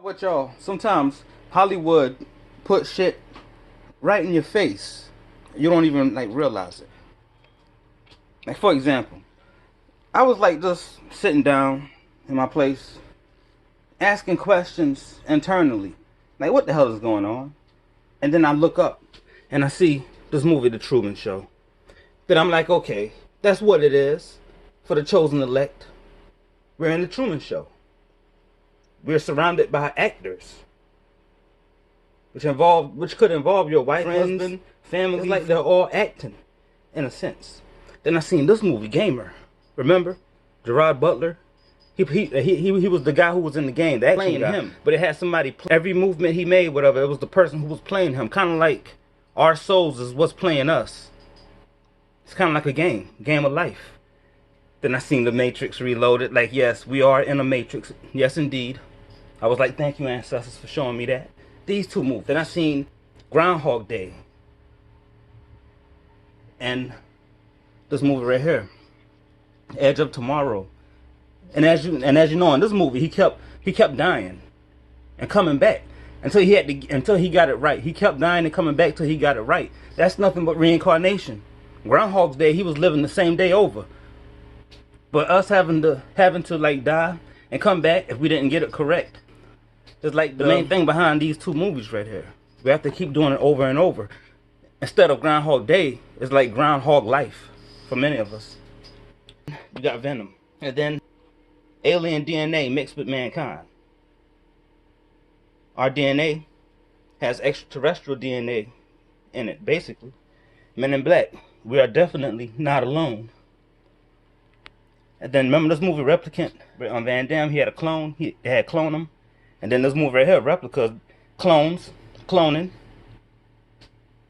What y'all, sometimes Hollywood put shit right in your face. You don't even like realize it. Like for example, I was like just sitting down in my place, asking questions internally. Like what the hell is going on? And then I look up and I see this movie, The Truman Show. Then I'm like, okay, that's what it is for the chosen elect. We're in The Truman Show. We're surrounded by actors, which could involve your wife, friends, husband, family. It's like they're all acting, in a sense. Then I seen this movie, Gamer. Remember, Gerard Butler. He was the guy who was in the game, the action guy. Him, but it had somebody every movement he made, whatever. It was the person who was playing him, kind of like our souls is what's playing us. It's kind of like a game of life. Then I seen The Matrix Reloaded. Like, yes, we are in a Matrix. Yes, indeed. I was like, thank you, ancestors, for showing me that. These two movies. Then I seen Groundhog Day. And this movie right here, Edge of Tomorrow. And as you know, in this movie, he kept dying and coming back until he got it right. He kept dying and coming back till he got it right. That's nothing but reincarnation. Groundhog's Day, he was living the same day over. But us having to like die and come back if we didn't get it correct. It's like the main thing behind these two movies right here. We have to keep doing it over and over. Instead of Groundhog Day, it's like Groundhog Life for many of us. You got Venom. And then alien DNA mixed with mankind. Our DNA has extraterrestrial DNA in it, basically. Men in Black, we are definitely not alone. And then remember this movie Replicant on Van Damme? He had a clone. They had cloned him. And then this movie right here, Replicas, cloning.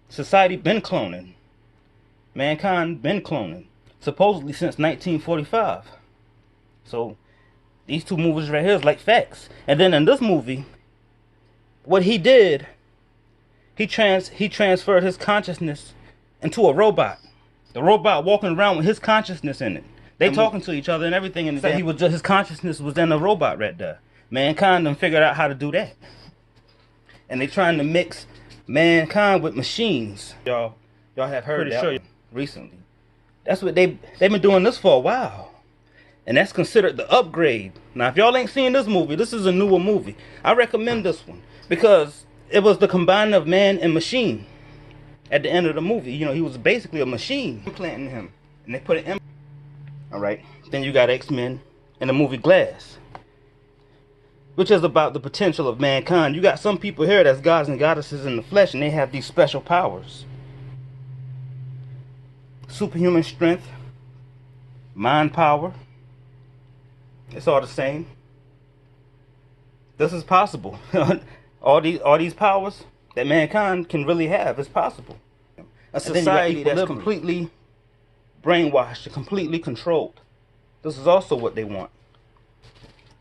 Society been cloning. Mankind been cloning. Supposedly since 1945. So these two movies right here is like facts. And then in this movie, what he did, he transferred his consciousness into a robot. The robot walking around with his consciousness in it. They talking to each other and everything, and his consciousness was in a robot right there. Mankind done figured out how to do that, and they trying to mix mankind with machines. Y'all have heard that recently. That's what they've been doing this for a while, and that's considered the upgrade. Now, if y'all ain't seen this movie, this is a newer movie. I recommend this one because it was the combining of man and machine. At the end of the movie, you know, he was basically a machine implanting him, and they put it in. All right. Then you got XMen and the movie Glass, which is about the potential of mankind. You got some people here that's gods and goddesses in the flesh, and they have these special powers. Superhuman strength, mind power. It's all the same. This is possible. all these powers that mankind can really have is possible. A society that's completely brainwashed, completely controlled. This is also what they want.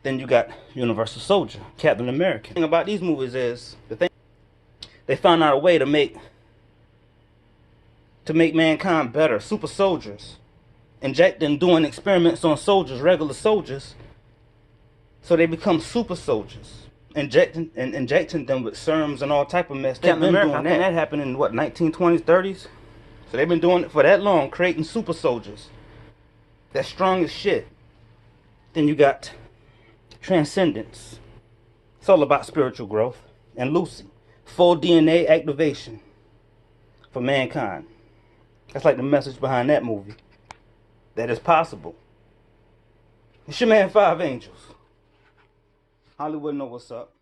Then you got Universal Soldier, Captain America. The thing about these movies is they found out a way to make mankind better. Super soldiers, injecting, doing experiments on soldiers, regular soldiers, so they become super soldiers. Injecting them with serums and all type of mess. Captain America, I think that happened in what, 1920s, 30s. So they've been doing it for that long, creating super soldiers. That's strong as shit. Then you got Transcendence. It's all about spiritual growth. And Lucy, full DNA activation for mankind. That's like the message behind that movie. That is possible. It's your man, Five Angels. Hollywood know what's up.